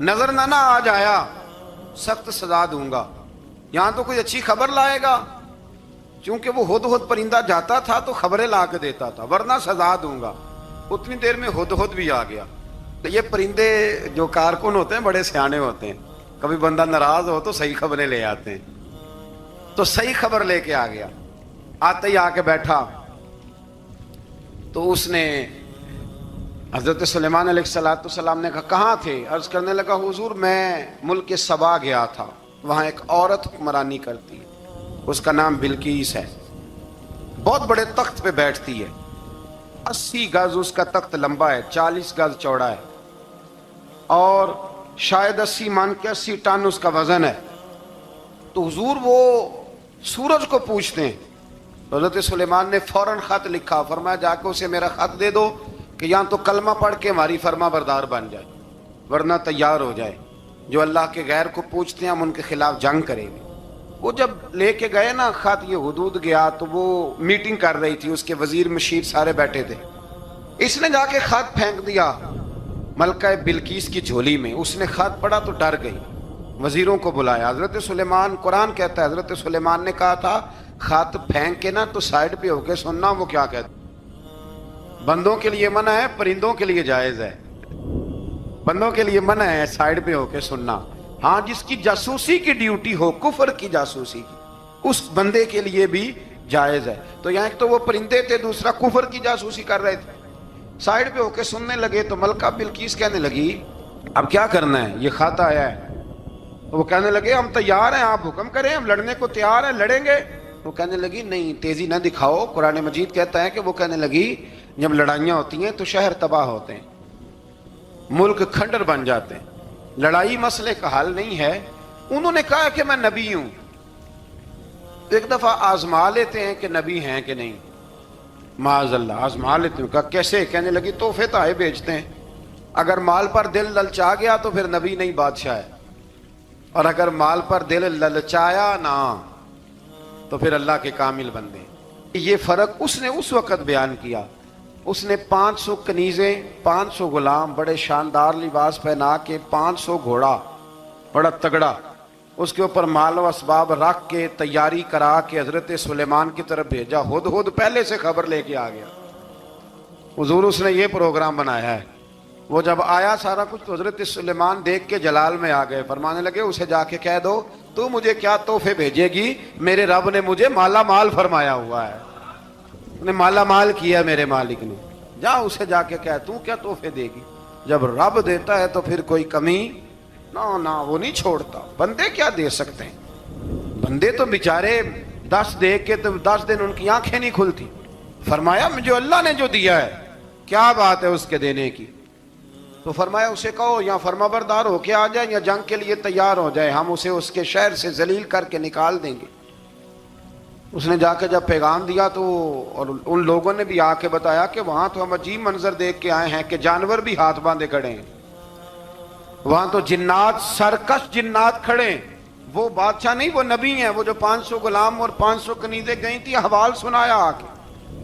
نظر نہ آ جایا سخت سزا دوں گا. یہاں تو کوئی اچھی خبر لائے گا، چونکہ وہ ہدہد پرندہ جاتا تھا تو خبریں لا کے دیتا تھا، ورنہ سزا دوں گا. اتنی دیر میں ہدہد بھی آ گیا. تو یہ پرندے جو کارکن ہوتے ہیں بڑے سیانے ہوتے ہیں، کبھی بندہ ناراض ہو تو صحیح خبریں لے آتے ہیں. تو صحیح خبر لے کے آ گیا. آتے ہی آ کے بیٹھا تو اس نے حضرت سلیمان علیہ السلام نے کہا کہاں تھے؟ عرض کرنے لگا حضور میں ملک سبا گیا تھا، وہاں ایک عورت حکمرانی کرتی ہے، اس کا نام بلقیس ہے، بہت بڑے تخت پہ بیٹھتی ہے، 80 گز اس کا تخت لمبا ہے، 40 گز چوڑا ہے، اور شاید 80 من کے 80 ٹن اس کا وزن ہے. تو حضور وہ سورج کو پوچھتے ہیں. حضرت سلیمان نے فوراً خط لکھا، فرمایا جا کے اسے میرا خط دے دو کہ یہاں تو کلمہ پڑھ کے ہماری فرما بردار بن جائے، ورنہ تیار ہو جائے. جو اللہ کے غیر کو پوچھتے ہیں ہم ان کے خلاف جنگ کریں گے. وہ جب لے کے گئے نا خط، یہ حدود گیا تو وہ میٹنگ کر رہی تھی، اس کے وزیر مشیر سارے بیٹھے تھے. اس نے جا کے خط پھینک دیا ملکہ بلقیس کی جھولی میں. اس نے خط پڑھا تو ڈر گئی، وزیروں کو بلایا. حضرت سلیمان، قرآن کہتا ہے حضرت سلیمان نے کہا تھا خط پھینک کے نا تو سائڈ پہ ہو کے سننا وہ کیا کہتا. بندوں کے لیے منع ہے، پرندوں کے لیے جائز ہے. بندوں کے لیے منع ہے سائڈ پہ ہو کے سننا. ہاں جس کی جاسوسی کی ڈیوٹی ہو، کفر کی جاسوسی کی، اس بندے کے لیے بھی جائز ہے. تو یہاں ایک تو وہ پرندے تھے، دوسرا کفر کی جاسوسی کر رہے تھے. سائڈ پہ ہو کے سننے لگے تو ملکہ بلقیس کہنے لگی اب کیا کرنا ہے، یہ خط آیا ہے. وہ کہنے لگے ہم تیار ہیں، آپ حکم کریں، ہم لڑنے کو تیار ہیں، لڑیں گے. وہ کہنے لگی نہیں تیزی نہ دکھاؤ. قرآن مجید کہتا ہے کہ وہ کہنے لگی جب لڑائیاں ہوتی ہیں تو شہر تباہ ہوتے ہیں، ملک کھنڈر بن جاتے ہیں، لڑائی مسئلے کا حل نہیں ہے. انہوں نے کہا کہ میں نبی ہوں. ایک دفعہ آزما لیتے ہیں کہ نبی ہیں کہ نہیں، معاذ اللہ آزما لیتے ہیں. کہا کیسے؟ کہنے لگی تحفے تائے بیچتے ہیں، اگر مال پر دل للچا گیا تو پھر نبی نہیں بادشاہ ہے، اور اگر مال پر دل للچایا نہ تو پھر اللہ کے کامل بندے. یہ فرق اس نے اس وقت بیان کیا. اس نے 500 کنیزیں، 500 غلام، بڑے شاندار لباس پہنا کے، 500 گھوڑا بڑا تگڑا، اس کے اوپر مال و اسباب رکھ کے تیاری کرا کے حضرت سلیمان کی طرف بھیجا. ہدہد پہلے سے خبر لے کے آ گیا. حضور اس نے یہ پروگرام بنایا ہے. وہ جب آیا سارا کچھ تو حضرت سلیمان دیکھ کے جلال میں آ گئے. فرمانے لگے اسے جا کے کہہ دو تو مجھے کیا تحفے بھیجے گی، میرے رب نے مجھے مالا مال فرمایا ہوا ہے، انہیں مالا مال کیا میرے مالک نے. جا اسے جا کے کہہ تو کیا تحفے دے گی. جب رب دیتا ہے تو پھر کوئی کمی نہ وہ نہیں چھوڑتا. بندے کیا دے سکتے ہیں، بندے تو بیچارے 10 دے کے تو 10 دن ان کی آنکھیں نہیں کھلتی. فرمایا جو اللہ نے جو دیا ہے کیا بات ہے اس کے دینے کی. تو فرمایا اسے کہو یا فرما بردار ہو کے آ جائے یا جنگ کے لیے تیار ہو جائے، ہم اسے اس کے شہر سے ذلیل کر کے نکال دیں گے. اس نے جا کے جب پیغام دیا تو اور ان لوگوں نے بھی آ کے بتایا کہ وہاں تو ہم عجیب منظر دیکھ کے آئے ہیں کہ جانور بھی ہاتھ باندھے کھڑے ہیں، وہاں تو جنات، سرکش جنات کھڑے ہیں. وہ بادشاہ نہیں، وہ نبی ہیں. وہ جو 500 غلام اور 500 کنیزیں گئی تھی، حوال سنایا آ کے.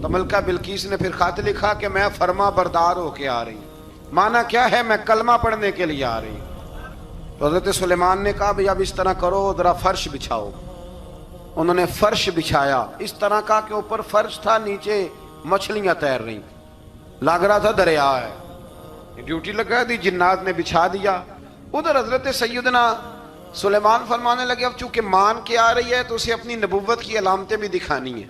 تو ملکہ بلقیس نے پھر خط لکھا کہ میں فرما بردار ہو کے آ رہی ہوں. معنی کیا ہے؟ میں کلمہ پڑھنے کے لیے آ رہی ہوں. تو حضرت سلیمان نے کہا بھئی اب اس طرح کرو، ذرا فرش بچھاؤ. انہوں نے فرش بچھایا اس طرح کا کہ اوپر فرش تھا، نیچے مچھلیاں تیر رہی، لگ رہا تھا دریا ہے. ڈیوٹی لگا دی، جنات نے بچھا دیا. ادھر حضرت سیدنا سلیمان فرمانے لگے اب چونکہ مان کے آ رہی ہے تو اسے اپنی نبوت کی علامتیں بھی دکھانی ہیں.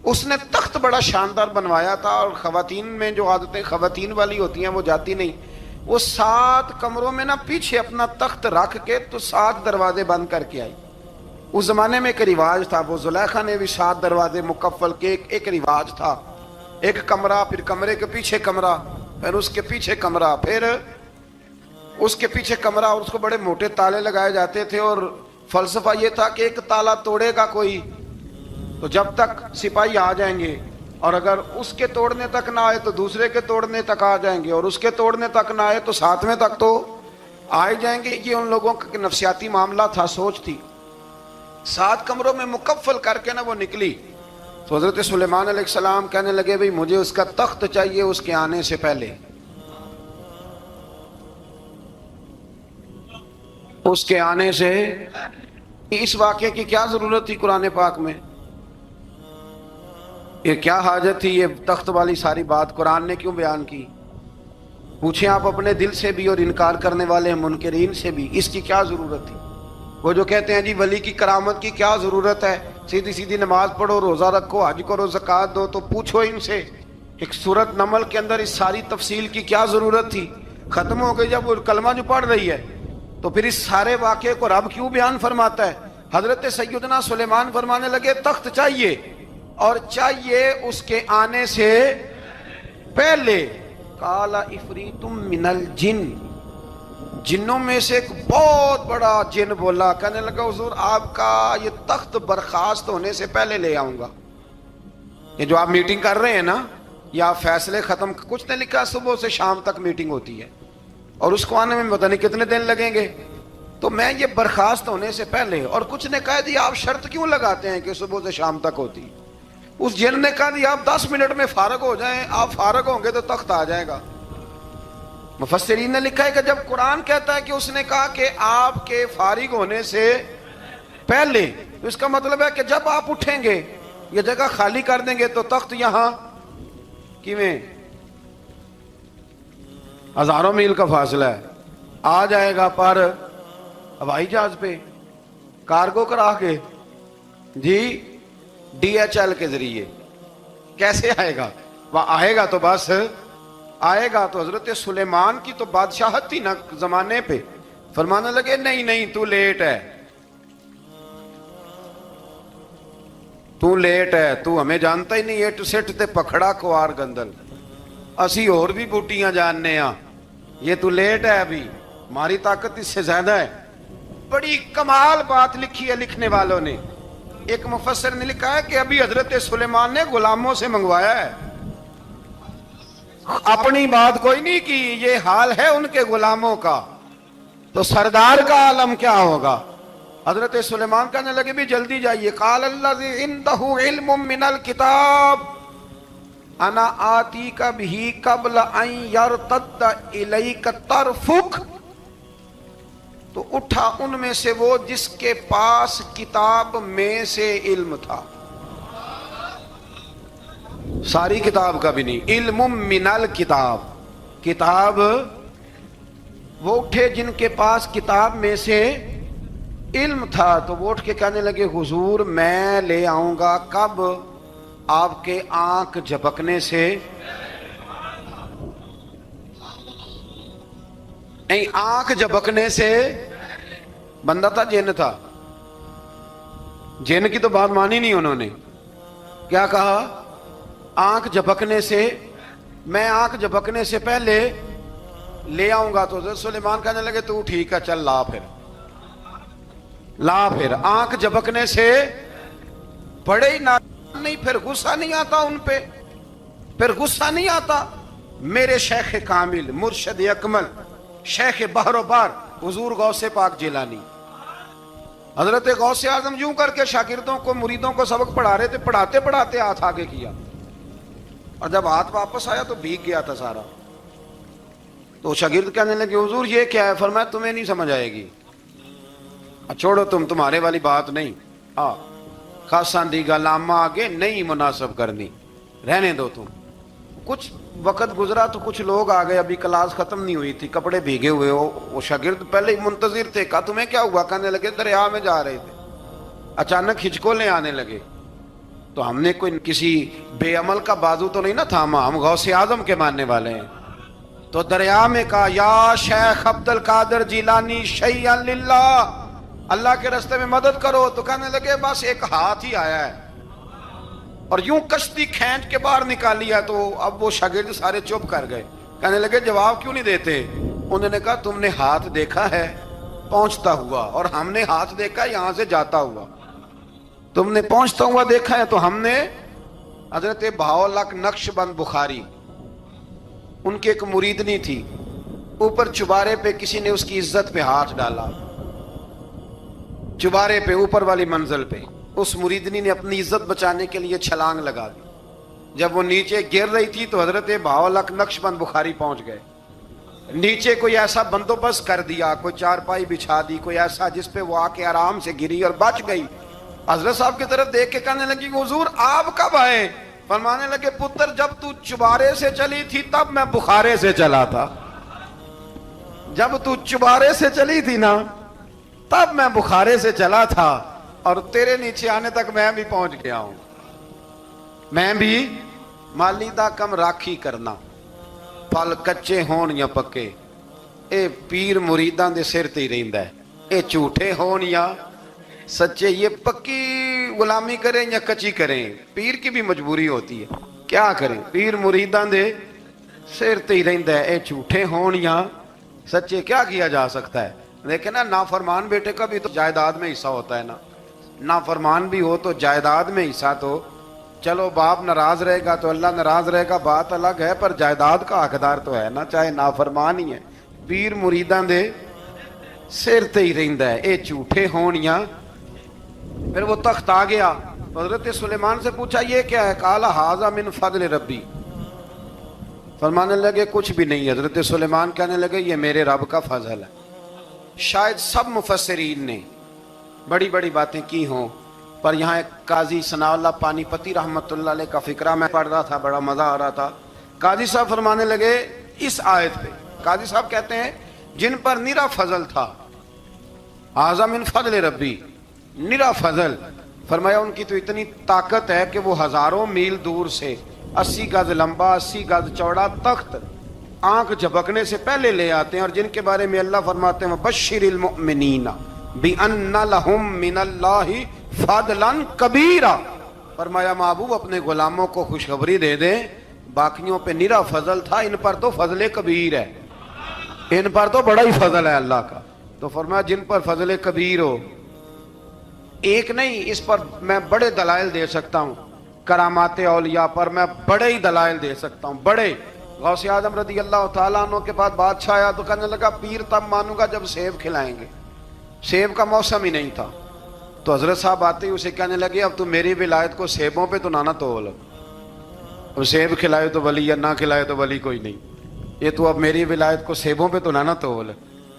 اس نے تخت بڑا شاندار بنوایا تھا، اور خواتین میں جو عادتیں خواتین والی ہوتی ہیں وہ جاتی نہیں. وہ 7 کمروں میں نا پیچھے اپنا تخت رکھ کے تو 7 دروازے بند کر کے آئی. اس زمانے میں ایک رواج تھا، وہ زلیخا نے بھی 7 دروازے مکفل کے ایک رواج تھا. ایک کمرہ، پھر کمرے کے پیچھے کمرہ، پھر اس کے پیچھے کمرہ، پھر اس کے پیچھے کمرہ، اور اس کو بڑے موٹے تالے لگائے جاتے تھے. اور فلسفہ یہ تھا کہ ایک تالا توڑے گا کوئی تو جب تک سپاہی آ جائیں گے، اور اگر اس کے توڑنے تک نہ آئے تو دوسرے کے توڑنے تک آ جائیں گے، اور اس کے توڑنے تک نہ آئے تو 7ویں تک تو آ جائیں گے. یہ ان لوگوں کا نفسیاتی معاملہ تھا، سوچ تھی. 7 کمروں میں مکفل کر کے نا وہ نکلی. تو حضرت سلیمان علیہ السلام کہنے لگے بھئی مجھے اس کا تخت چاہیے اس کے آنے سے پہلے. اس کے آنے سے اس واقعے کی کیا ضرورت تھی قرآن پاک میں؟ یہ کیا حاجت تھی یہ تخت والی ساری بات قرآن نے کیوں بیان کی؟ پوچھیں آپ اپنے دل سے بھی اور انکار کرنے والے منکرین سے بھی، اس کی کیا ضرورت تھی؟ وہ جو کہتے ہیں جی ولی کی کرامت کی کیا ضرورت ہے، سیدھی سیدھی نماز پڑھو، روزہ رکھو، حج کرو، زکوٰۃ دو، تو پوچھو ان سے ایک سورت نمل کے اندر اس ساری تفصیل کی کیا ضرورت تھی؟ ختم ہو گئی جب وہ کلمہ جو پڑھ رہی ہے، تو پھر اس سارے واقعے کو رب کیوں بیان فرماتا ہے؟ حضرت سیدنا سلیمان فرمانے لگے تخت چاہیے، اور چاہیے اس کے آنے سے پہلے۔ قال عفریت من الجن، جنوں میں سے ایک بہت بڑا جن بولا، کہنے لگا حضور آپ کا یہ تخت برخاست ہونے سے پہلے لے آؤں گا۔ یہ جو آپ میٹنگ کر رہے ہیں نا، یا فیصلے ختم، کچھ نے لکھا صبح سے شام تک میٹنگ ہوتی ہے اور اس کو آنے میں پتہ نہیں کتنے دن لگیں گے، تو میں یہ برخاست ہونے سے پہلے، اور کچھ نے کہا دی آپ شرط کیوں لگاتے ہیں کہ صبح سے شام تک ہوتی؟ اس جن نے کہا دی آپ 10 منٹ میں فارغ ہو جائیں، آپ فارغ ہوں گے تو تخت آ جائے گا۔ مفسرین نے لکھا ہے کہ جب قرآن کہتا ہے کہ اس نے کہا کہ آپ کے فارغ ہونے سے پہلے، تو اس کا مطلب ہے کہ جب آپ اٹھیں گے یہ جگہ خالی کر دیں گے تو تخت یہاں کیویں؟ ہزاروں میل کا فاصلہ ہے، آ جائے گا پر ہوائی جہاز پہ، کارگو کرا کے، جی DHL کے ذریعے۔ کیسے آئے گا؟ وہ آئے گا تو بس آئے گا تو حضرت سلیمان کی تو بادشاہت تھی نا زمانے پہ، فرمانے لگے نہیں نہیں تو لیٹ ہے، تو لیٹ ہے، تو ہمیں جانتا ہی نہیں، ایٹ سٹ تے پکھڑا کوار گندل، اسی اور بھی بوٹیاں جاننے ہاں، یہ تو لیٹ ہے، ابھی ہماری طاقت اس سے زیادہ ہے۔ بڑی کمال بات لکھی ہے لکھنے والوں نے۔ ایک مفسر نے لکھا ہے کہ ابھی حضرت سلیمان نے غلاموں سے منگوایا ہے، اپنی بات کوئی نہیں کی، یہ حال ہے ان کے غلاموں کا، تو سردار کا عالم کیا ہوگا؟ حضرت سلیمان کہنے لگے بھی جلدی جائیے۔ قال الذی عنده علم من الکتاب انا آتیک بہ قبل ان یرتد الیک طرفک، تو اٹھا ان میں سے وہ جس کے پاس کتاب میں سے علم تھا، ساری کتاب کا بھی نہیں، علم من الکتاب، کتاب، وہ اٹھے جن کے پاس کتاب میں سے علم تھا، تو وہ اٹھ کے کہنے لگے حضور میں لے آؤں گا، کب؟ آپ کے آنکھ جھپکنے سے، نہیں آنکھ جھپکنے سے، بندہ تھا جن تھا، جن کی تو بات مانی نہیں انہوں نے، کیا کہا؟ آنکھ جھپکنے سے، میں آنکھ جھپکنے سے پہلے لے آؤں گا۔ تو حضرت سلیمان کہنے لگے تو ٹھیک ہے چل لا پھر، لا پھر۔ آنکھ جھپکنے سے بڑے ہی نہیں، پھر غصہ نہیں آتا ان پہ، پھر غصہ نہیں آتا۔ میرے شیخ کامل، مرشد اکمل، شیخ بحر و بار، حضور غوث پاک جیلانی، حضرت غوث اعظم یوں کر کے شاگردوں کو، مریدوں کو سبق پڑھا رہے تھے، پڑھاتے پڑھاتے ہاتھ آگے کیا، اور جب ہاتھ واپس آیا تو بھیگ گیا تھا سارا۔ تو شاگرد کہنے لگے حضور یہ کیا ہے؟ فرمایا تمہیں نہیں سمجھ آئے گی، چھوڑو تمہارے والی بات نہیں، خاصاں دی گل آما آگے نہیں مناسب کرنی، رہنے دو تم۔ کچھ وقت گزرا تو کچھ لوگ آ گئے، ابھی کلاس ختم نہیں ہوئی تھی، کپڑے بھیگے ہوئے ہو، وہ شاگرد پہلے ہی منتظر تھے، کہا تمہیں کیا ہوا؟ کہنے لگے دریا میں جا رہے تھے، اچانک ہچکولیں آنے لگے، تو ہم نے کوئی کسی بے عمل کا بازو تو نہیں نہ تھاما، ہم غوث اعظم کے ماننے والے ہیں، تو دریا میں کہا یا شیخ عبد القادر جیلانی شیئا للہ، اللہ کے راستے میں مدد کرو۔ تو کہنے لگے بس ایک ہاتھ ہی آیا ہے، اور یوں کشتی کھینچ کے باہر نکالی ہے۔ تو اب وہ شاگرد سارے چپ کر گئے، کہنے لگے جواب کیوں نہیں دیتے؟ انہوں نے کہا تم نے ہاتھ دیکھا ہے پہنچتا ہوا، اور ہم نے ہاتھ دیکھا ہے یہاں سے جاتا ہوا، تم نے پہنچتا ہوا دیکھا ہے، تو ہم نے حضرت بہاؤالحق نقشبند بخاری، ان کی ایک مریدنی تھی، اوپر چبارے پہ کسی نے اس کی عزت پہ ہاتھ ڈالا، چبارے پہ اوپر والی منزل پہ، اس مریدنی نے اپنی عزت بچانے کے لیے چھلانگ لگا دی، جب وہ نیچے گر رہی تھی تو حضرت بہاؤالحق نقشبند بخاری پہنچ گئے، نیچے کوئی ایسا بندوبست کر دیا, کوئی چارپائی بچھا دی, کوئی ایسا جس پہ وہ آ کے آرام سے گری اور بچ گئی. حضرت صاحب کی طرف دیکھ کے کہنے لگی حضور آپ کب آئے؟ فرمانے لگے پتر جب تو چبارے سے چلی تھی تب میں بخارے سے چلا تھا. جب تو چبارے سے چلی تھی نا تب میں بخارے سے چلا تھا, اور تیرے نیچے آنے تک میں بھی پہنچ گیا ہوں. میں بھی مالی دا کم راکھی کرنا, پھل کچے ہون یا پکے, اے پیر مریداں دے سر تے ہی رہندا ہے. اے جھوٹے ہون یا سچے, یہ پکی غلامی کریں یا کچی کریں, پیر کی بھی مجبوری ہوتی ہے. کیا کریں, پیر مریداں دے سر تے ہی رہندا ہے. اے جھوٹے ہون یا سچے, کیا کیا جا سکتا ہے. لیکن نا نافرمان بیٹے کا بھی تو جائیداد میں حصہ ہوتا ہے نا. نافرمان بھی ہو تو جائیداد میں حصہ تو, چلو باپ ناراض رہے گا تو اللہ ناراض رہے گا, بات الگ ہے, پر جائیداد کا حقدار تو ہے نا, چاہے نافرمان ہی ہے. پیر مریداں دے سر تے ہی رہندا ہے. اے جھوٹے ہون یا. پھر وہ تخت آ گیا, حضرت سلیمان سے پوچھا یہ کیا ہے؟ قال ھذا من فضل ربی. فرمانے لگے کچھ بھی نہیں. حضرت سلیمان کہنے لگے یہ میرے رب کا فضل ہے. شاید سب مفسرین نے بڑی بڑی باتیں کی ہوں, پر یہاں ایک قاضی ثناء اللہ پانی پتی رحمت اللہ علیہ کا فقرہ میں پڑھ رہا تھا, بڑا مزہ آ رہا تھا. قاضی صاحب فرمانے لگے اس آیت پہ, قاضی صاحب کہتے ہیں جن پر نرا فضل تھا, ھذا من فضل ربی, نرا فضل. فرمایا ان کی تو اتنی طاقت ہے کہ وہ ہزاروں میل دور سے 80 گز لمبا 80 گز چوڑا تخت آنکھ جھپکنے سے پہلے لے آتے ہیں, اور جن کے بارے میں اللہ فرماتے ہیں بشر المؤمنین بِأَنَّ لَهُم مِّنَ اللَّهِ فَضْلًا كَبِيرًا. فرمایا محبوب اپنے غلاموں کو خوشخبری دے دیں, باقیوں پہ نرا فضل تھا, ان پر تو فضل کبیر ہے, ان پر تو بڑا ہی فضل ہے اللہ کا. تو فرمایا جن پر فضل کبیر ہو, ایک نہیں, اس پر میں بڑے دلائل دے سکتا ہوں. کرامات اولیاء پر میں بڑے ہی دلائل دے سکتا ہوں, بڑے. غوث اعظم رضی اللہ تعالیٰ عنہ کے بعد بادشاہ آیا تو کہنے لگا پیر تب مانوں گا جب سیب کھلائیں گے. سیب کا موسم ہی نہیں تھا. تو حضرت صاحب آتے ہی اسے کہنے لگے اب تو میری ولایت کو سیبوں پہ تو نہ تول, اب سیب کھلائے تو ولی یا نہ کھلائے تو ولی کوئی نہیں, یہ تو اب میری ولایت کو سیبوں پہ تو نہ تول.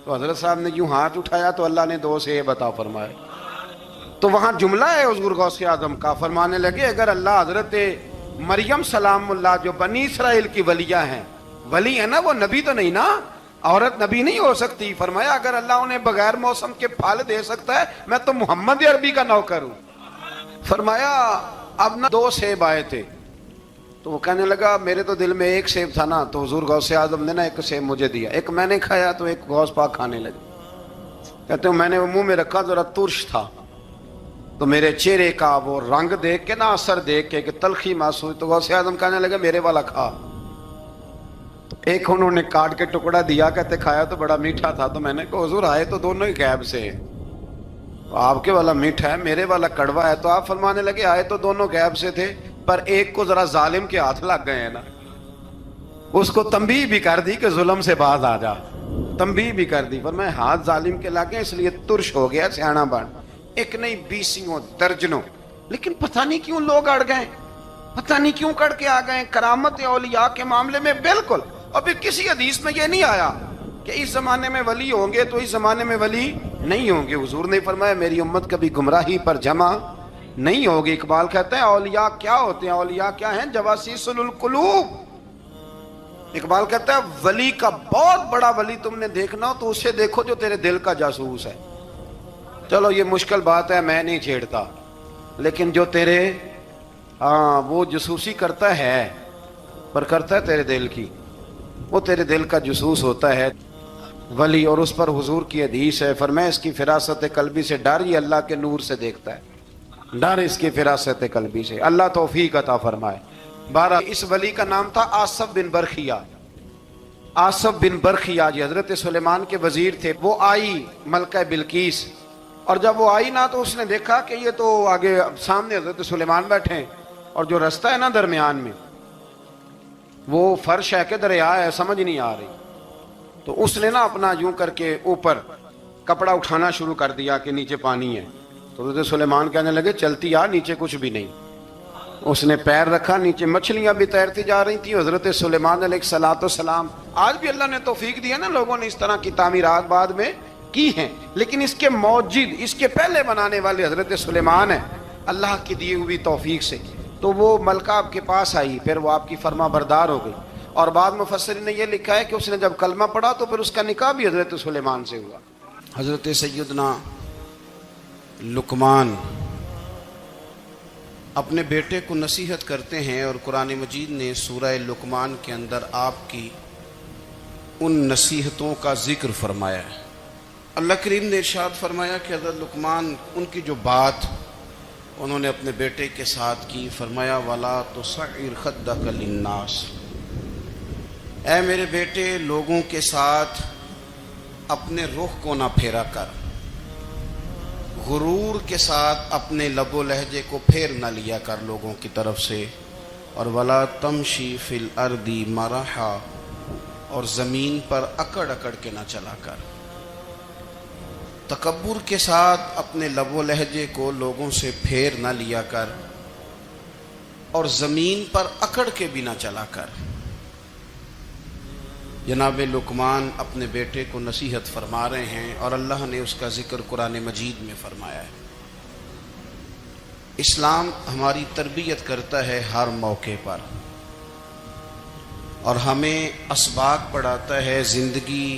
تو حضرت صاحب نے یوں ہاتھ اٹھایا تو اللہ نے 2 سیب عطا فرمائے. تو وہاں جملہ ہے حضور غوث اعظم کا, فرمانے لگے اگر اللہ حضرت مریم سلام اللہ جو بنی اسرائیل کی ولیہ ہیں, ولی ہے نا, وہ نبی تو نہیں نا, عورت نبی نہیں ہو سکتی. فرمایا اگر اللہ انہیں بغیر موسم کے پھل دے سکتا ہے, میں تو محمد عربی کا نوکر ہوں. فرمایا اب نہ 2 سیب آئے تھے, تو وہ کہنے لگا میرے تو دل میں 1 سیب تھا نا. تو حضور غوث اعظم نے نا 1 سیب مجھے دیا, 1 میں نے کھایا تو 1 غوث پاک کھانے لگے. کہتے ہیں میں نے وہ منہ میں رکھا, ذرا ترش تھا, تو میرے چہرے کا وہ رنگ دیکھ کے نا, اثر دیکھ کے کہ تلخی محسوس, تو غوث اعظم کہنے لگے میرے والا کھا. ایک انہوں نے کاٹ کے ٹکڑا دیا, کہتے کھایا تو بڑا میٹھا تھا. تو میں نے کہا حضور آئے تو دونوں ہی غیب سے ہیں, آپ کے والا میٹھا ہے, میرے والا کڑوا ہے. تو آپ فرمانے لگے آئے تو دونوں غیب سے تھے, پر ایک کو ذرا ظالم کے ہاتھ لگ گئے ہیں نا, اس کو تنبیہ بھی کر دی کہ ظلم سے باز آ جا, تنبیہ بھی کر دی. فرمایا ہاتھ ظالم کے لگے اس لیے ترش ہو گیا, سیانا بن. 1 نہیں 20 درجنوں, لیکن پتہ نہیں کیوں لوگ اڑ گئے, پتہ نہیں کیوں کڑ کے آ گئے. کرامت اولیاء کے معاملے میں بالکل, ابھی کسی حدیث میں یہ نہیں آیا کہ اس زمانے میں ولی ہوں گے تو اس زمانے میں ولی نہیں ہوں گے. حضور نے فرمایا میری امت کبھی گمراہی پر جمع نہیں ہوگی. اقبال کہتے ہیں اولیاء کیا ہوتے ہیں, اولیاء کیا ہیں, جواسیس القلوب. اقبال کہتا ہے ولی کا بہت بڑا ولی تم نے دیکھنا ہو تو اسے دیکھو جو تیرے دل کا جاسوس ہے. چلو یہ مشکل بات ہے, میں نہیں چھیڑتا, لیکن جو تیرے وہ جاسوسی کرتا ہے, پر کرتا ہے تیرے دل کی, وہ تیرے دل کا جاسوس ہوتا ہے ولی. اور اس پر حضور کی حدیث ہے, فرمایا اس کی فراست قلبی سے ڈر, یہ اللہ کے نور سے دیکھتا ہے, ڈر اس کی فراست قلبی سے. اللہ توفیق عطا فرمائے. 12 اس ولی کا نام تھا آصف بن برخیہ. آصف بن برخیہ جی حضرت سلیمان کے وزیر تھے. وہ آئی ملکہ بلقیس, اور جب وہ آئی نا تو اس نے دیکھا کہ یہ تو آگے سامنے حضرت سلیمان بیٹھے ہیں, اور جو رستہ ہے نا درمیان میں وہ فرش ہے کہ دریا ہے, سمجھ نہیں آ رہی. تو اس نے نا اپنا یوں کر کے اوپر کپڑا اٹھانا شروع کر دیا کہ نیچے پانی ہے. تو حضرت سلیمان کہنے لگے چلتی آ, نیچے کچھ بھی نہیں. اس نے پیر رکھا، نیچے مچھلیاں بھی تیرتی جا رہی تھیں. حضرت سلیمان علیہ السلام، آج بھی اللہ نے توفیق دی ہے نا، لوگوں نے اس طرح کی تعمیرات بعد میں کی ہیں، لیکن اس کے موجد، اس کے پہلے بنانے والے حضرت سلیمان ہیں اللہ کی دی ہوئی توفیق سے. تو وہ ملکہ آپ کے پاس آئی، پھر وہ آپ کی فرما بردار ہو گئی. اور بعد مفسرین نے یہ لکھا ہے کہ اس نے جب کلمہ پڑھا تو پھر اس کا نکاح بھی حضرت سلیمان سے ہوا. حضرت سیدنا لقمان اپنے بیٹے کو نصیحت کرتے ہیں، اور قرآن مجید نے سورہ لقمان کے اندر آپ کی ان نصیحتوں کا ذکر فرمایا ہے. اللہ کریم نے ارشاد فرمایا کہ حضرت لقمان، ان کی جو بات انہوں نے اپنے بیٹے کے ساتھ کی، فرمایا وَلَا تُصَعِّرْ خَدَّكَ لِلنَّاسِ، اے میرے بیٹے لوگوں کے ساتھ اپنے رخ کو نہ پھیرا کر، غرور کے ساتھ اپنے لب و لہجے کو پھیر نہ لیا کر لوگوں کی طرف سے. اور وَلَا تَمْشِي فِي الْأَرْضِ مَرَحًا، اور زمین پر اکڑ اکڑ کے نہ چلا کر. تکبر کے ساتھ اپنے لب و لہجے کو لوگوں سے پھیر نہ لیا کر، اور زمین پر اکڑ کے بھی نہ چلا کر. جناب لقمان اپنے بیٹے کو نصیحت فرما رہے ہیں، اور اللہ نے اس کا ذکر قرآن مجید میں فرمایا ہے. اسلام ہماری تربیت کرتا ہے ہر موقع پر، اور ہمیں اسباق پڑھاتا ہے زندگی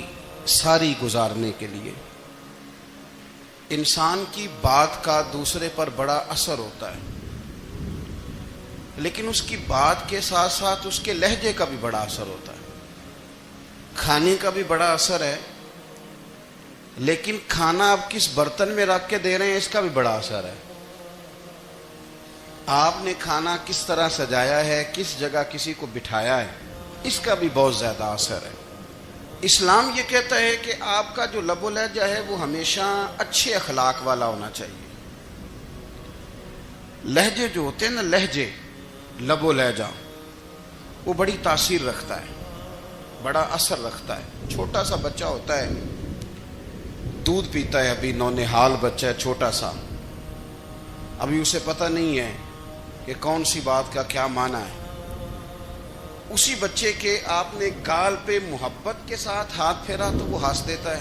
ساری گزارنے کے لیے. انسان کی بات کا دوسرے پر بڑا اثر ہوتا ہے، لیکن اس کی بات کے ساتھ ساتھ اس کے لہجے کا بھی بڑا اثر ہوتا ہے. کھانے کا بھی بڑا اثر ہے، لیکن کھانا آپ کس برتن میں رکھ کے دے رہے ہیں اس کا بھی بڑا اثر ہے. آپ نے کھانا کس طرح سجایا ہے، کس جگہ کسی کو بٹھایا ہے، اس کا بھی بہت زیادہ اثر ہے. اسلام یہ کہتا ہے کہ آپ کا جو لب و لہجہ ہے وہ ہمیشہ اچھے اخلاق والا ہونا چاہیے. لہجے جو ہوتے ہیں نا، لہجے، لب و لہجہ، وہ بڑی تاثیر رکھتا ہے، بڑا اثر رکھتا ہے. چھوٹا سا بچہ ہوتا ہے، دودھ پیتا ہے، ابھی نونہال بچہ ہے چھوٹا سا، ابھی اسے پتہ نہیں ہے کہ کون سی بات کا کیا معنی ہے. اسی بچے کے آپ نے گال پہ محبت کے ساتھ ہاتھ پھیرا تو وہ ہنس دیتا ہے،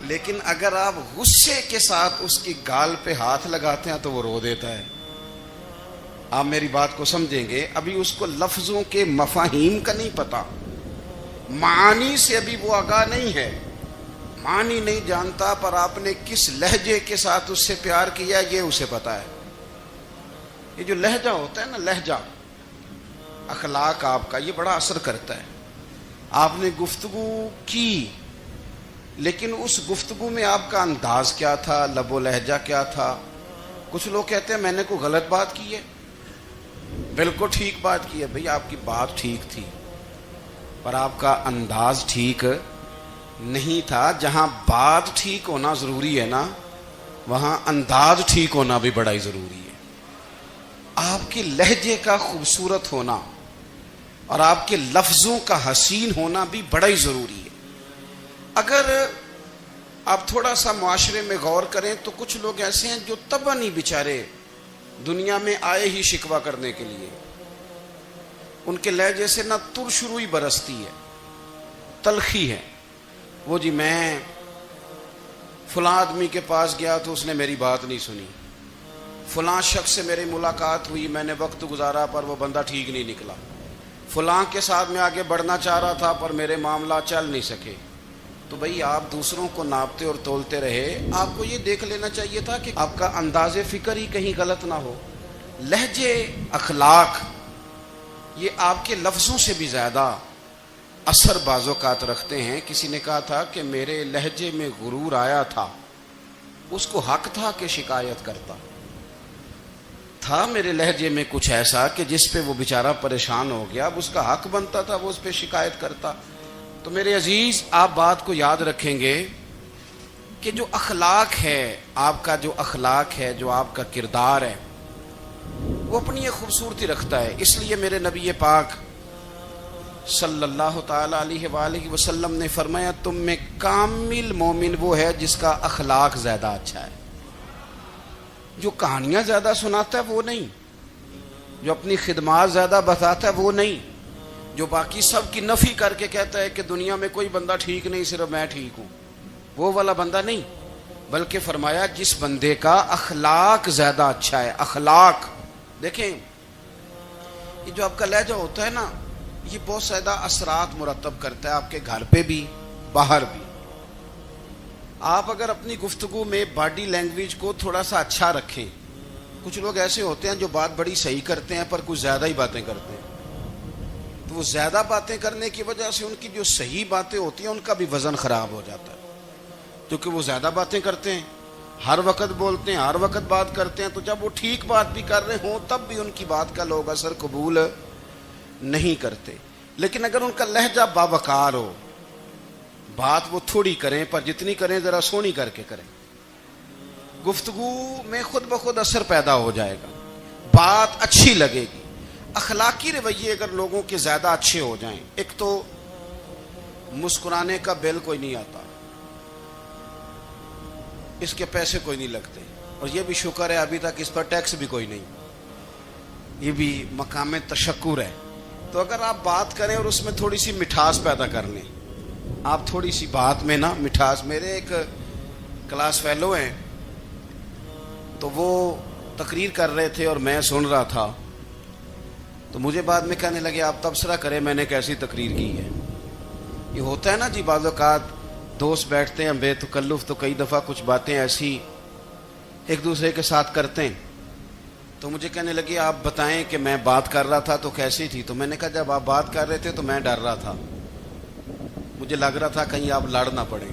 لیکن اگر آپ غصے کے ساتھ اس کی گال پہ ہاتھ لگاتے ہیں تو وہ رو دیتا ہے. آپ میری بات کو سمجھیں گے، ابھی اس کو لفظوں کے مفاہیم کا نہیں پتا، معانی سے ابھی وہ آگاہ نہیں ہے، معنی نہیں جانتا، پر آپ نے کس لہجے کے ساتھ اس سے پیار کیا یہ اسے پتا ہے. یہ جو لہجہ ہوتا ہے نا، لہجہ، اخلاق آپ کا، یہ بڑا اثر کرتا ہے. آپ نے گفتگو کی، لیکن اس گفتگو میں آپ کا انداز کیا تھا، لب و لہجہ کیا تھا. کچھ لوگ کہتے ہیں میں نے کوئی غلط بات کی ہے، بالکل ٹھیک بات کی ہے. بھئی آپ کی بات ٹھیک تھی، پر آپ کا انداز ٹھیک نہیں تھا. جہاں بات ٹھیک ہونا ضروری ہے نا، وہاں انداز ٹھیک ہونا بھی بڑا ہی ضروری ہے. آپ کے لہجے کا خوبصورت ہونا اور آپ کے لفظوں کا حسین ہونا بھی بڑا ہی ضروری ہے. اگر آپ تھوڑا سا معاشرے میں غور کریں تو کچھ لوگ ایسے ہیں جو طبعاً ہی بیچارے دنیا میں آئے ہی شکوہ کرنے کے لیے. ان کے لہجے سے نہ ترش روئی برستی ہے، تلخی ہے. وہ جی میں فلاں آدمی کے پاس گیا تو اس نے میری بات نہیں سنی، فلاں شخص سے میری ملاقات ہوئی، میں نے وقت گزارا پر وہ بندہ ٹھیک نہیں نکلا، فلاں کے ساتھ میں آگے بڑھنا چاہ رہا تھا پر میرے معاملات چل نہیں سکے. تو بھئی آپ دوسروں کو ناپتے اور تولتے رہے، آپ کو یہ دیکھ لینا چاہیے تھا کہ آپ کا انداز فکر ہی کہیں غلط نہ ہو. لہجے، اخلاق، یہ آپ کے لفظوں سے بھی زیادہ اثر بعض اوقات رکھتے ہیں. کسی نے کہا تھا کہ میرے لہجے میں غرور آیا تھا، اس کو حق تھا کہ شکایت کرتا تھا. میرے لہجے میں کچھ ایسا کہ جس پہ وہ بیچارہ پریشان ہو گیا، اب اس کا حق بنتا تھا وہ اس پہ شکایت کرتا. تو میرے عزیز، آپ بات کو یاد رکھیں گے کہ جو اخلاق ہے، آپ کا جو اخلاق ہے، جو آپ کا کردار ہے، وہ اپنی ایک خوبصورتی رکھتا ہے. اس لیے میرے نبی پاک صلی اللہ تعالی علیہ وآلہ وسلم نے فرمایا تم میں کامل مومن وہ ہے جس کا اخلاق زیادہ اچھا ہے. جو کہانیاں زیادہ سناتا ہے وہ نہیں، جو اپنی خدمات زیادہ بتاتا ہے وہ نہیں، جو باقی سب کی نفی کر کے کہتا ہے کہ دنیا میں کوئی بندہ ٹھیک نہیں، صرف میں ٹھیک ہوں، وہ والا بندہ نہیں، بلکہ فرمایا جس بندے کا اخلاق زیادہ اچھا ہے۔ اخلاق دیکھیں، یہ جو آپ کا لہجہ ہوتا ہے نا، یہ بہت زیادہ اثرات مرتب کرتا ہے آپ کے گھر پہ بھی باہر بھی۔ آپ اگر اپنی گفتگو میں باڈی لینگویج کو تھوڑا سا اچھا رکھیں، کچھ لوگ ایسے ہوتے ہیں جو بات بڑی صحیح کرتے ہیں پر کچھ زیادہ ہی باتیں کرتے ہیں، تو وہ زیادہ باتیں کرنے کی وجہ سے ان کی جو صحیح باتیں ہوتی ہیں ان کا بھی وزن خراب ہو جاتا ہے، کیونکہ وہ زیادہ باتیں کرتے ہیں، ہر وقت بولتے ہیں، ہر وقت بات کرتے ہیں، تو جب وہ ٹھیک بات بھی کر رہے ہوں تب بھی ان کی بات کا لوگ اثر قبول نہیں کرتے۔ لیکن اگر ان کا لہجہ باوقار ہو، بات وہ تھوڑی کریں پر جتنی کریں ذرا سونی کر کے کریں، گفتگو میں خود بخود اثر پیدا ہو جائے گا، بات اچھی لگے گی۔ اخلاقی رویے اگر لوگوں کے زیادہ اچھے ہو جائیں، ایک تو مسکرانے کا بل کوئی نہیں آتا، اس کے پیسے کوئی نہیں لگتے، اور یہ بھی شکر ہے ابھی تک اس پر ٹیکس بھی کوئی نہیں، یہ بھی مقام تشکر ہے۔ تو اگر آپ بات کریں اور اس میں تھوڑی سی مٹھاس پیدا کر لیں، آپ تھوڑی سی بات میں نا مٹھاس، میرے ایک کلاس فیلو ہیں تو وہ تقریر کر رہے تھے اور میں سن رہا تھا، تو مجھے بعد میں کہنے لگے آپ تبصرہ کریں میں نے کیسی تقریر کی ہے۔ یہ ہوتا ہے نا جی، بعض اوقات دوست بیٹھتے ہیں بے تکلف تو کئی دفعہ کچھ باتیں ایسی ایک دوسرے کے ساتھ کرتے ہیں، تو مجھے کہنے لگے آپ بتائیں کہ میں بات کر رہا تھا تو کیسی تھی؟ تو میں نے کہا جب آپ بات کر رہے تھے تو میں ڈر رہا تھا، مجھے لگ رہا تھا کہیں آپ لڑ نہ پڑیں۔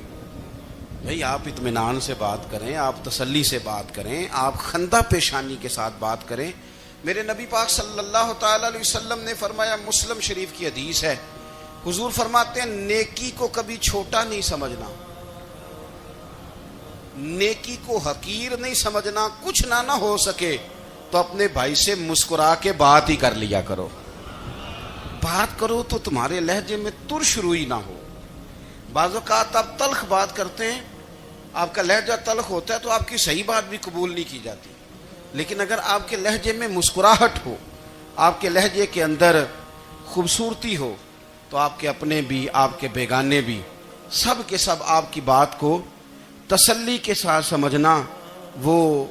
بھئی آپ اطمینان سے بات کریں، آپ تسلی سے بات کریں، آپ خندہ پیشانی کے ساتھ بات کریں۔ میرے نبی پاک صلی اللہ تعالی علیہ وسلم نے فرمایا، مسلم شریف کی حدیث ہے، حضور فرماتے ہیں نیکی کو کبھی چھوٹا نہیں سمجھنا، نیکی کو حقیر نہیں سمجھنا، کچھ نہ ہو سکے تو اپنے بھائی سے مسکرا کے بات ہی کر لیا کرو، بات کرو تو تمہارے لہجے میں ترش روئی نہ ہو۔ بعض اوقات آپ تلخ بات کرتے ہیں، آپ کا لہجہ تلخ ہوتا ہے تو آپ کی صحیح بات بھی قبول نہیں کی جاتی، لیکن اگر آپ کے لہجے میں مسکراہٹ ہو، آپ کے لہجے کے اندر خوبصورتی ہو، تو آپ کے اپنے بھی آپ کے بیگانے بھی سب کے سب آپ کی بات کو تسلی کے ساتھ سمجھنا وہ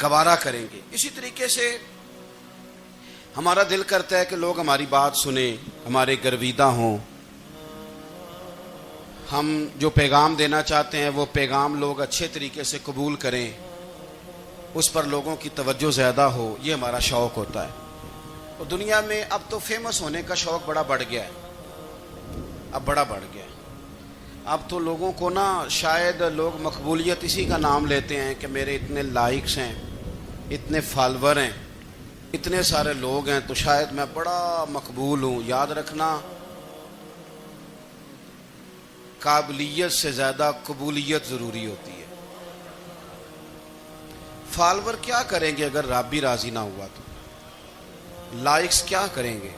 گوارا کریں گے۔ اسی طریقے سے ہمارا دل کرتا ہے کہ لوگ ہماری بات سنیں، ہمارے گرویدہ ہوں، ہم جو پیغام دینا چاہتے ہیں وہ پیغام لوگ اچھے طریقے سے قبول کریں، اس پر لوگوں کی توجہ زیادہ ہو، یہ ہمارا شوق ہوتا ہے۔ اور دنیا میں اب تو فیمس ہونے کا شوق بڑا بڑھ گیا ہے، اب بڑا بڑھ گیا ہے۔ اب تو لوگوں کو نا شاید لوگ مقبولیت اسی کا نام لیتے ہیں کہ میرے اتنے لائکس ہیں، اتنے فالور ہیں، اتنے سارے لوگ ہیں تو شاید میں بڑا مقبول ہوں۔ یاد رکھنا، قابلیت سے زیادہ قبولیت ضروری ہوتی ہے۔ فالور کیا کریں گے اگر رب بھی راضی نہ ہوا تو؟ لائکس کیا کریں گے؟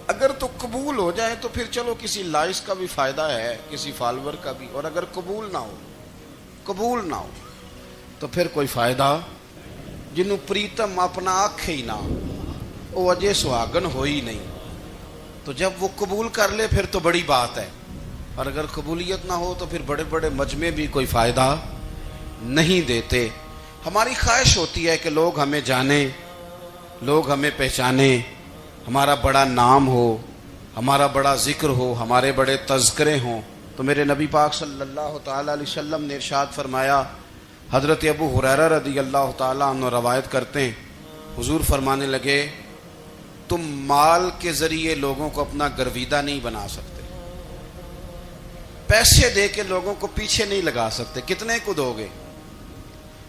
اگر تو قبول ہو جائے تو پھر چلو کسی لائکس کا بھی فائدہ ہے، کسی فالور کا بھی، اور اگر قبول نہ ہو تو پھر کوئی فائدہ، جنوں پریتم اپنا آنکھ ہی نہ وہ اجے سہاگن ہو ہی نہیں، تو جب وہ قبول کر لے پھر تو بڑی بات ہے، اور اگر قبولیت نہ ہو تو پھر بڑے بڑے مجمع بھی کوئی فائدہ نہیں دیتے۔ ہماری خواہش ہوتی ہے کہ لوگ ہمیں جانیں، لوگ ہمیں پہچانیں، ہمارا بڑا نام ہو، ہمارا بڑا ذکر ہو، ہمارے بڑے تذکرے ہوں۔ تو میرے نبی پاک صلی اللہ تعالی علیہ وسلم نے ارشاد فرمایا، حضرت ابو ہریرہ رضی اللہ تعالیٰ عنہ روایت کرتے ہیں، حضور فرمانے لگے، تم مال کے ذریعے لوگوں کو اپنا گرویدہ نہیں بنا سکتے، پیسے دے کے لوگوں کو پیچھے نہیں لگا سکتے۔ کتنے کو دو گے؟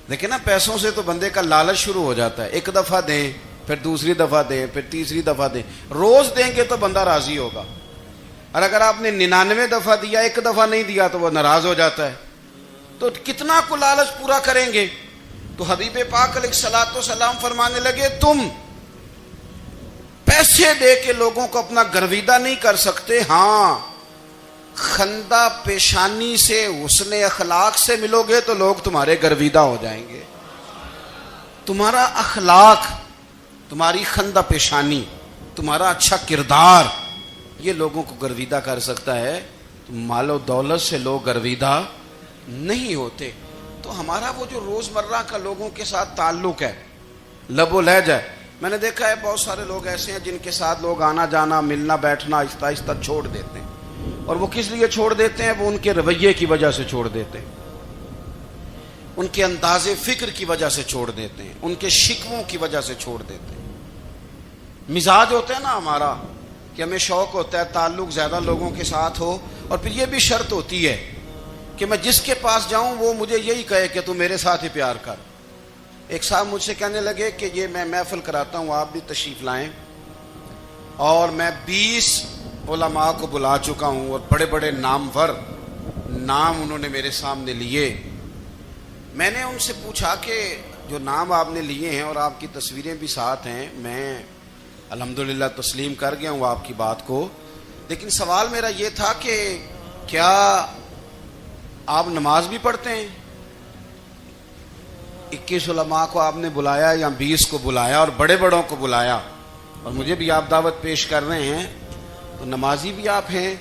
لیکن نا پیسوں سے تو بندے کا لالچ شروع ہو جاتا ہے، ایک دفعہ دیں، پھر دوسری دفعہ دیں، پھر تیسری دفعہ دیں، روز دیں گے تو بندہ راضی ہوگا، اور اگر آپ نے 99 دفعہ دیا، ایک دفعہ نہیں دیا تو وہ ناراض ہو جاتا ہے، تو کتنا کو لالچ پورا کریں گے؟ تو حبیب پاک علیہ الصلوۃ والسلام فرمانے لگے، تم پیسے دے کے لوگوں کو اپنا گرویدہ نہیں کر سکتے، ہاں خندہ پیشانی سے، حسن اخلاق سے ملو گے تو لوگ تمہارے گرویدہ ہو جائیں گے۔ تمہارا اخلاق، تمہاری خندہ پیشانی، تمہارا اچھا کردار یہ لوگوں کو گرویدہ کر سکتا ہے. مال و دولت سے لوگ گرویدہ نہیں ہوتے. تو ہمارا وہ جو روزمرہ کا لوگوں کے ساتھ تعلق ہے، لب و لہجہ ہے. میں نے دیکھا ہے بہت سارے لوگ ایسے ہیں جن کے ساتھ لوگ آنا جانا ملنا بیٹھنا آہستہ آہستہ چھوڑ دیتے ہیں. اور وہ کس لیے چھوڑ دیتے ہیں؟ وہ ان کے رویے کی وجہ سے چھوڑ دیتے ہیں، ان کے انداز فکر کی وجہ سے چھوڑ دیتے ہیں، ان کے شکووں کی وجہ سے چھوڑ دیتے ہیں. مزاج ہوتا ہے نا ہمارا کہ ہمیں شوق ہوتا ہے تعلق زیادہ لوگوں کے ساتھ ہو، اور پھر یہ بھی شرط ہوتی ہے کہ میں جس کے پاس جاؤں وہ مجھے یہی کہے کہ تو میرے ساتھ ہی پیار کر. ایک صاحب مجھ سے کہنے لگے کہ یہ میں محفل کراتا ہوں، آپ بھی تشریف لائیں، اور میں 20 علماء کو بلا چکا ہوں اور بڑے بڑے نامور نام انہوں نے میرے سامنے لیے. میں نے ان سے پوچھا کہ جو نام آپ نے لیے ہیں اور آپ کی تصویریں بھی ساتھ ہیں، میں الحمدللہ تسلیم کر گیا ہوں آپ کی بات کو، لیکن سوال میرا یہ تھا کہ کیا آپ نماز بھی پڑھتے ہیں؟ 21 علماء کو آپ نے بلایا یا 20 کو بلایا اور بڑے بڑوں کو بلایا، اور مجھے بھی آپ دعوت پیش کر رہے ہیں، تو نمازی بھی آپ ہیں،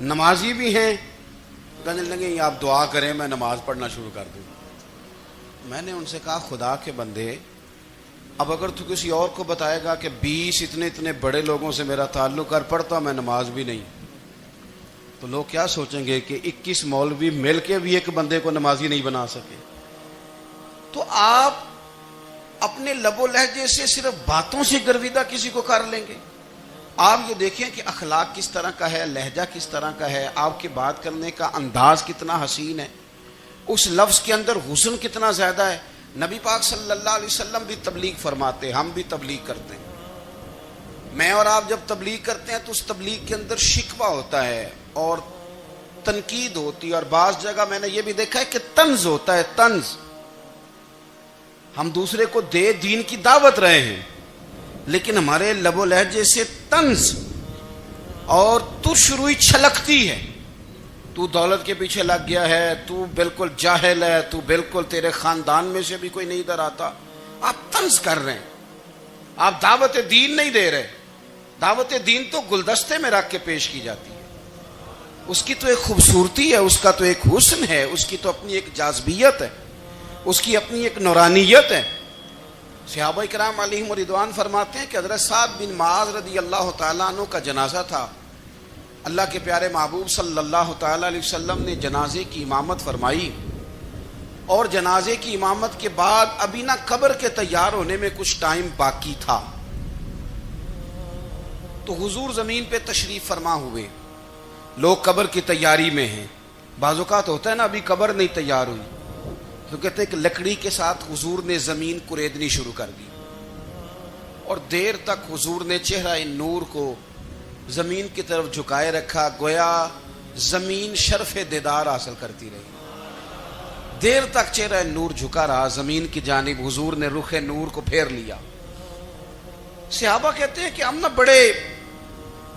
نمازی بھی ہیں. کہنے لگے آپ دعا کریں میں نماز پڑھنا شروع کر دوں. میں نے ان سے کہا خدا کے بندے، اب اگر تو کسی اور کو بتائے گا کہ 20 اتنے بڑے لوگوں سے میرا تعلق کر پڑتا میں نماز بھی نہیں، تو لوگ کیا سوچیں گے کہ 21 مولوی مل کے بھی ایک بندے کو نمازی نہیں بنا سکے. تو آپ اپنے لب و لہجے سے صرف باتوں سے گرویدہ کسی کو کر لیں گے. آپ یہ دیکھیں کہ اخلاق کس طرح کا ہے، لہجہ کس طرح کا ہے، آپ کے بات کرنے کا انداز کتنا حسین ہے، اس لفظ کے اندر حسن کتنا زیادہ ہے. نبی پاک صلی اللہ علیہ وسلم بھی تبلیغ فرماتے، ہم بھی تبلیغ کرتے ہیں. میں اور آپ جب تبلیغ کرتے ہیں تو اس تبلیغ کے اندر شکوہ ہوتا ہے اور تنقید ہوتی ہے، اور بعض جگہ میں نے یہ بھی دیکھا ہے کہ طنز ہوتا ہے. طنز، ہم دوسرے کو دین کی دعوت رہے ہیں، لیکن ہمارے لب و لہجے سے طنز اور ترش روئی چھلکتی ہے. تو دولت کے پیچھے لگ گیا ہے، تو بالکل جاہل ہے، تو بالکل تیرے خاندان میں سے بھی کوئی نہیں ادھر آتا. آپ طنز کر رہے ہیں، آپ دعوت دین نہیں دے رہے. دعوت دین تو گلدستے میں رکھ کے پیش کی جاتی ہے، اس کی تو ایک خوبصورتی ہے، اس کا تو ایک حسن ہے، اس کی تو اپنی ایک جاذبیت ہے، اس کی اپنی ایک نورانیت ہے. صحابہ کرام علیہم رضوان فرماتے ہیں کہ حضرت سعد بن معاذ رضی اللہ تعالیٰ عنہ کا جنازہ تھا. اللہ کے پیارے محبوب صلی اللہ تعالیٰ علیہ وسلم نے جنازے کی امامت فرمائی، اور جنازے کی امامت کے بعد ابھی نہ قبر کے تیار ہونے میں کچھ ٹائم باقی تھا، تو حضور زمین پہ تشریف فرما ہوئے. لوگ قبر کی تیاری میں ہیں. بعض اوقات ہوتا ہے نا ابھی قبر نہیں تیار ہوئی، تو کہتے ہیں کہ لکڑی کے ساتھ حضور نے زمین کریدنی شروع کر دی، اور دیر تک حضور نے چہرہ نور کو زمین کی طرف جھکائے رکھا، گویا زمین شرف دیدار حاصل کرتی رہی. دیر تک چہرہ نور جھکا رہا زمین کی جانب، حضور نے رخ نور کو پھیر لیا. صحابہ کہتے ہیں کہ ہم نہ بڑے،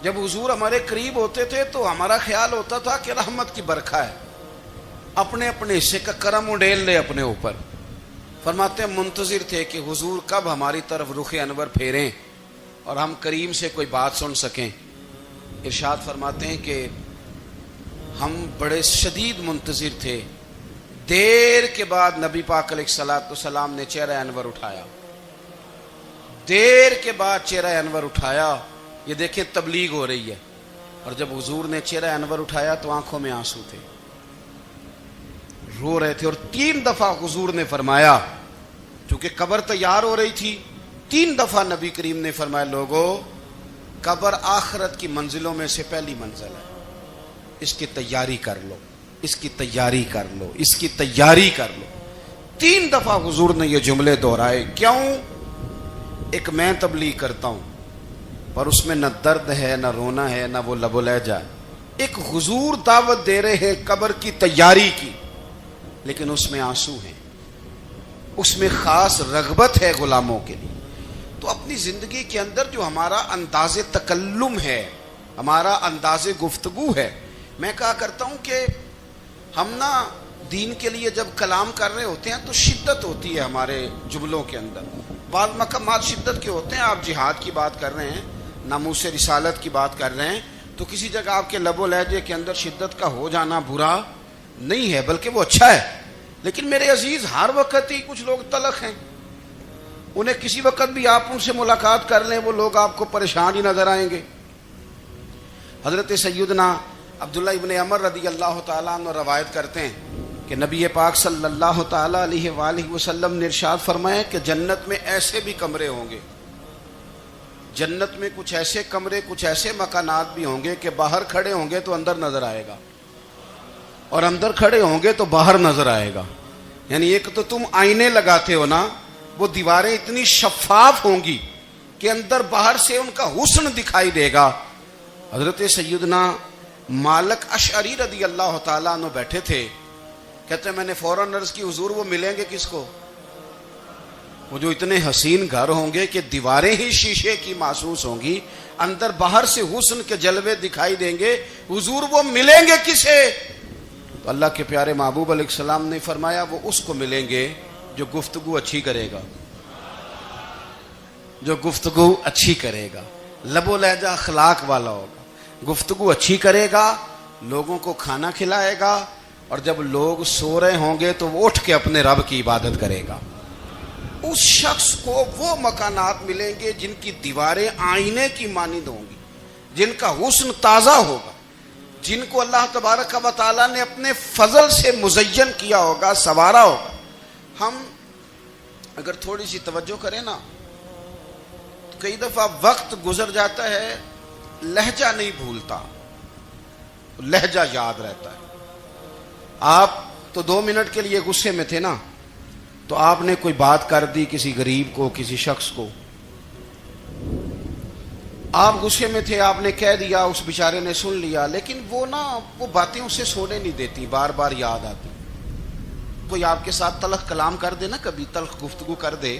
جب حضور ہمارے قریب ہوتے تھے تو ہمارا خیال ہوتا تھا کہ رحمت کی برکھا ہے، اپنے اپنے حصے کا کرم اڈیل لے اپنے اوپر. فرماتے ہیں منتظر تھے کہ حضور کب ہماری طرف رخ انور پھیریں اور ہم کریم سے کوئی بات سن سکیں. ارشاد فرماتے ہیں کہ ہم بڑے شدید منتظر تھے. دیر کے بعد نبی پاک علیہ الصلوۃ والسلام نے چہرہ انور اٹھایا، دیر کے بعد چہرہ انور اٹھایا. یہ دیکھیں تبلیغ ہو رہی ہے، اور جب حضور نے چہرہ انور اٹھایا تو آنکھوں میں آنسو تھے، رو رہے تھے. اور 3 دفعہ حضور نے فرمایا، چونکہ قبر تیار ہو رہی تھی، 3 دفعہ نبی کریم نے فرمایا لوگوں قبر آخرت کی منزلوں میں سے پہلی منزل ہے، اس کی تیاری کر لو، اس کی تیاری کر لو، اس کی تیاری کر لو. 3 دفعہ حضور نے یہ جملے دہرائے. کیوں؟ ایک میں تبلیغ کرتا ہوں پر اس میں نہ درد ہے، نہ رونا ہے، نہ وہ لب و لہجہ. ایک حضور دعوت دے رہے ہیں قبر کی تیاری کی، لیکن اس میں آنسو ہیں، اس میں خاص رغبت ہے غلاموں کے لیے. تو اپنی زندگی کے اندر جو ہمارا انداز تکلم ہے، ہمارا انداز گفتگو ہے، میں کہا کرتا ہوں کہ ہم نا دین کے لیے جب کلام کر رہے ہوتے ہیں تو شدت ہوتی ہے ہمارے جملوں کے اندر. بعض مقامات شدت کے ہوتے ہیں. آپ جہاد کی بات کر رہے ہیں, ناموس رسالت کی بات کر رہے ہیں, تو کسی جگہ آپ کے لب و لہجے کے اندر شدت کا ہو جانا برا نہیں ہے, بلکہ وہ اچھا ہے. لیکن میرے عزیز, ہر وقت ہی کچھ لوگ تلخ ہیں. انہیں کسی وقت بھی آپ ان سے ملاقات کر لیں, وہ لوگ آپ کو پریشان ہی نظر آئیں گے. حضرت سیدنا عبداللہ ابن عمر رضی اللہ تعالیٰ عنہ روایت کرتے ہیں کہ نبی پاک صلی اللہ تعالیٰ علیہ وآلہ وسلم نے ارشاد فرمایا کہ جنت میں ایسے بھی کمرے ہوں گے, جنت میں کچھ ایسے کمرے, کچھ ایسے مکانات بھی ہوں گے کہ باہر کھڑے ہوں گے تو اندر نظر آئے گا, اور اندر کھڑے ہوں گے تو باہر نظر آئے گا. یعنی ایک تو تم آئینے لگاتے ہو نا, وہ دیواریں اتنی شفاف ہوں گی کہ اندر باہر سے ان کا حسن دکھائی دے گا. حضرت سیدنا مالک اشعری رضی اللہ تعالیٰ عنہ بیٹھے تھے, کہتے ہیں میں نے فوراً عرض کی حضور وہ ملیں گے کس کو؟ وہ جو اتنے حسین گھر ہوں گے کہ دیواریں ہی شیشے کی محسوس ہوں گی, اندر باہر سے حسن کے جلوے دکھائی دیں گے, حضور وہ ملیں گے کسے؟ تو اللہ کے پیارے محبوب علیہ السلام نے فرمایا وہ اس کو ملیں گے جو گفتگو اچھی کرے گا, جو گفتگو اچھی کرے گا, لب و لہجہ اخلاق والا ہوگا, گفتگو اچھی کرے گا, لوگوں کو کھانا کھلائے گا, اور جب لوگ سو رہے ہوں گے تو وہ اٹھ کے اپنے رب کی عبادت کرے گا. اس شخص کو وہ مکانات ملیں گے جن کی دیواریں آئینے کی مانند ہوں گی, جن کا حسن تازہ ہوگا, جن کو اللہ تبارک و تعالیٰ نے اپنے فضل سے مزین کیا ہوگا, سنوارا ہوگا. ہم اگر تھوڑی سی توجہ کریں نا, تو کئی دفعہ وقت گزر جاتا ہے, لہجہ نہیں بھولتا, لہجہ یاد رہتا ہے. آپ تو 2 منٹ کے لیے غصے میں تھے نا, تو آپ نے کوئی بات کر دی کسی غریب کو, کسی شخص کو, آپ غصے میں تھے, آپ نے کہہ دیا, اس بیچارے نے سن لیا, لیکن وہ باتیں اسے سونے نہیں دیتی, بار بار یاد آتی. کوئی آپ کے ساتھ تلخ کلام کر دے نا, کبھی تلخ گفتگو کر دے,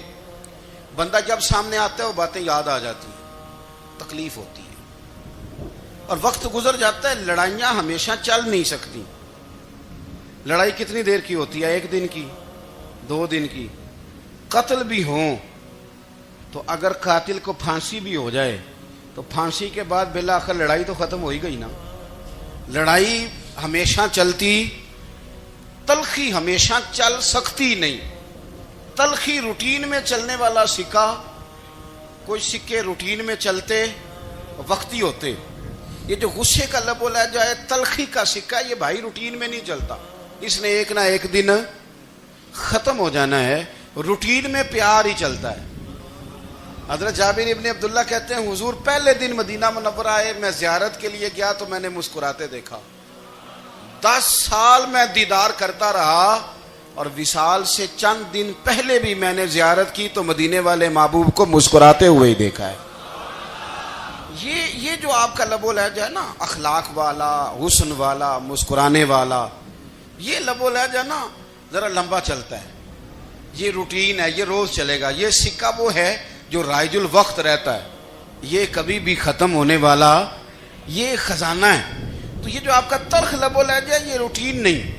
بندہ جب سامنے آتا ہے وہ باتیں یاد آ جاتی ہیں, تکلیف ہوتی ہے. اور وقت گزر جاتا ہے, لڑائیاں ہمیشہ چل نہیں سکتی. لڑائی کتنی دیر کی ہوتی ہے؟ 1 دن کی, 2 دن کی. قتل بھی ہوں تو اگر قاتل کو پھانسی بھی ہو جائے تو پھانسی کے بعد بالآخر لڑائی تو ختم ہو ہی گئی نا. لڑائی ہمیشہ چلتی, تلخی ہمیشہ چل سکتی نہیں. تلخی روٹین میں چلنے والا سکہ, کوئی سکے روٹین میں چلتے وقتی ہوتے. یہ جو غصے کا لب و لہجہ ہے, تلخی کا سکہ, یہ بھائی روٹین میں نہیں چلتا, اس نے ایک نہ ایک دن ختم ہو جانا ہے. روٹین میں پیار ہی چلتا ہے. حضرت جابر ابن عبداللہ کہتے ہیں حضور پہلے دن مدینہ منورہ آئے, میں زیارت کے لیے گیا تو میں نے مسکراتے دیکھا. 10 سال میں دیدار کرتا رہا, اور وصال سے چند دن پہلے بھی میں نے زیارت کی تو مدینے والے محبوب کو مسکراتے ہوئے ہی دیکھا ہے. یہ جو آپ کا لب و لہجہ ہے نا, اخلاق والا, حسن والا, مسکرانے والا, یہ لب و لہجہ نا ذرا لمبا چلتا ہے. یہ روٹین ہے, یہ روز چلے گا. یہ سکہ وہ ہے جو رائج الوقت رہتا ہے, یہ کبھی بھی ختم ہونے والا یہ خزانہ ہے. تو یہ جو آپ کا تلخ لب و لہجہ ہے, یہ روٹین نہیں.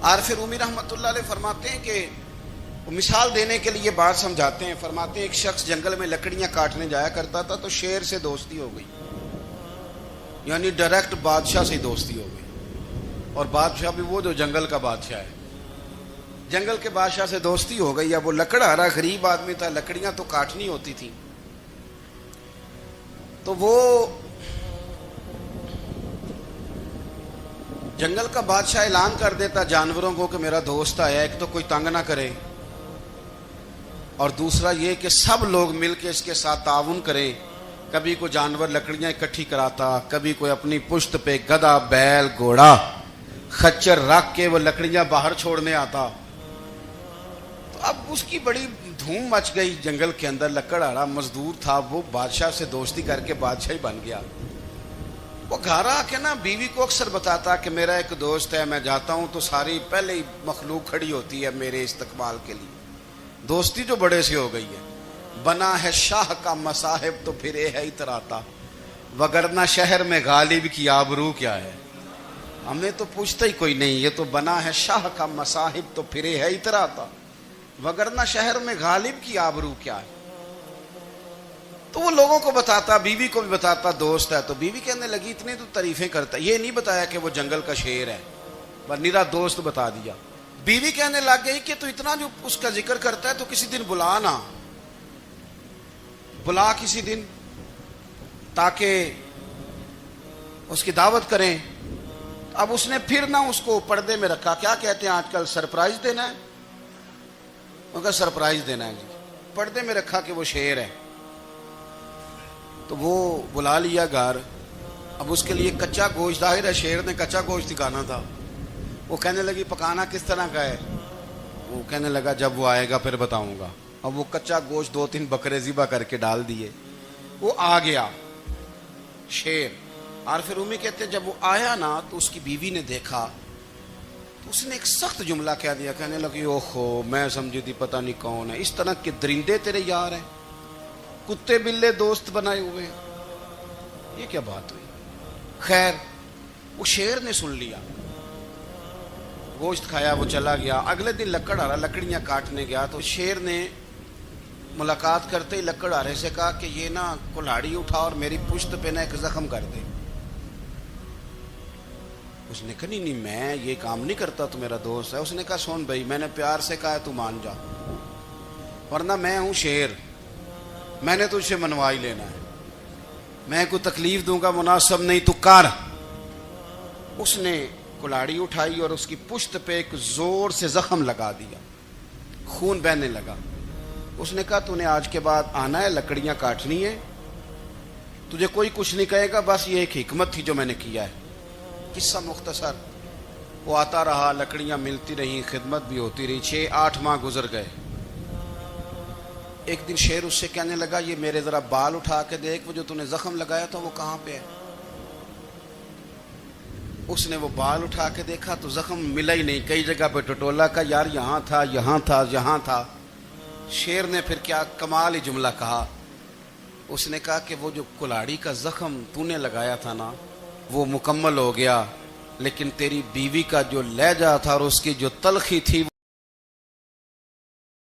عارف رومی رحمۃ اللہ علیہ فرماتے ہیں کہ وہ مثال دینے کے لیے بات سمجھاتے ہیں. فرماتے ہیں ایک شخص جنگل میں لکڑیاں کاٹنے جایا کرتا تھا تو شیر سے دوستی ہو گئی, یعنی ڈائریکٹ بادشاہ سے دوستی ہو گئی. اور بادشاہ بھی وہ جو جنگل کا بادشاہ ہے, جنگل کے بادشاہ سے دوستی ہو گئی. اب وہ لکڑہارا غریب آدمی تھا, لکڑیاں تو کاٹنی ہوتی تھی. تو وہ جنگل کا بادشاہ اعلان کر دیتا جانوروں کو کہ میرا دوست آیا, ایک تو کوئی تنگ نہ کرے, اور دوسرا یہ کہ سب لوگ مل کے اس کے ساتھ تعاون کریں. کبھی کوئی جانور لکڑیاں اکٹھی کراتا, کبھی کوئی اپنی پشت پہ گدھا, بیل, گھوڑا, خچر رکھ کے وہ لکڑیاں باہر چھوڑنے آتا. تو اب اس کی بڑی دھوم مچ گئی جنگل کے اندر. لکڑہارا مزدور تھا, وہ بادشاہ سے دوستی کر کے بادشاہ ہی بن گیا. وہ گھر آ کے نا بیوی کو اکثر بتاتا کہ میرا ایک دوست ہے, میں جاتا ہوں تو ساری پہلے ہی مخلوق کھڑی ہوتی ہے میرے استقبال کے لیے. دوستی جو بڑے سے ہو گئی ہے. بنا ہے شاہ کا مصاحب تو پھر ہے اتراتا, وگرنہ شہر میں غالب کی آبرو کیا ہے. ہمیں تو پوچھتا ہی کوئی نہیں، یہ تو بنا ہے شاہ کا مصاحب تو پھرے ہے اترا تھا، وگرنہ شہر میں غالب کی آبرو کیا ہے۔ تو وہ لوگوں کو بتاتا، بیوی کو بھی بتاتا، دوست ہے، تو بیوی کہنے لگی اتنی تو تعریفیں کرتا، یہ نہیں بتایا کہ وہ جنگل کا شیر ہے، بس نیرا دوست بتا دیا۔ بیوی کہنے لگ گئی کہ تو اتنا جو اس کا ذکر کرتا ہے تو کسی دن بلا نا، بلا کسی دن تاکہ اس کی دعوت کریں۔ اب اس نے پھر نہ اس کو پردے میں رکھا، کیا کہتے ہیں آج کل، سرپرائز دینا ہے، ان کا سرپرائز دینا ہے جی، پردے میں رکھا کہ وہ شیر ہے۔ تو وہ بلا لیا گھر، اب اس کے لیے کچا گوشت، ظاہر ہے شیر نے کچا گوشت دکھانا تھا۔ وہ کہنے لگی پکانا کس طرح کا ہے؟ وہ کہنے لگا جب وہ آئے گا پھر بتاؤں گا۔ اب وہ کچا گوشت 2-3 بکرے ذبح کر کے ڈال دیے، وہ آ گیا شیر۔ اور پھر امی کہتے ہیں جب وہ آیا نا تو اس کی بیوی نے دیکھا تو اس نے ایک سخت جملہ کہہ دیا، کہنے لگی اوہو میں سمجھی تھی پتہ نہیں کون ہے، اس طرح کے درندے تیرے یار ہیں، کتے بلے دوست بنائے ہوئے ہیں، یہ کیا بات ہوئی؟ خیر وہ شیر نے سن لیا، گوشت کھایا، وہ چلا گیا۔ اگلے دن لکڑ آ رہا، لکڑیاں کاٹنے گیا تو شیر نے ملاقات کرتے ہی لکڑ آرے سے کہا کہ یہ نا کلاڑی اٹھا اور میری پشت پہ نا ایک زخم کر دے۔ اس نے کہا نہیں میں یہ کام نہیں کرتا، تو میرا دوست ہے۔ اس نے کہا سن بھائی، میں نے پیار سے کہا ہے تو مان جا، ورنہ میں ہوں شیر، میں نے تجھ سے منوا ہی لینا ہے، میں کوئی تکلیف دوں گا مناسب نہیں، تو کر۔ اس نے کلاڑی اٹھائی اور اس کی پشت پہ ایک زور سے زخم لگا دیا، خون بہنے لگا۔ اس نے کہا تو نے آج کے بعد آنا ہے، لکڑیاں کاٹنی ہے، تجھے کوئی کچھ نہیں کہے گا، بس یہ ایک حکمت تھی جو میں نے کیا ہے۔ قصہ مختصر، وہ آتا رہا، لکڑیاں ملتی رہیں، خدمت بھی ہوتی رہی، 6-8 ماہ گزر گئے۔ ایک دن شیر اس سے کہنے لگا یہ میرے ذرا بال اٹھا کے دیکھ، وہ جو تو نے زخم لگایا تھا وہ کہاں پہ ہے؟ اس نے وہ بال اٹھا کے دیکھا تو زخم ملا ہی نہیں، کئی جگہ پہ ٹٹولا کا یار یہاں تھا یہاں تھا یہاں تھا۔ شیر نے پھر کیا کمال ہی جملہ کہا، اس نے کہا کہ وہ جو کلاڑی کا زخم تو نے لگایا تھا نا وہ مکمل ہو گیا، لیکن تیری بیوی کا جو لہجہ تھا اور اس کی جو تلخی تھی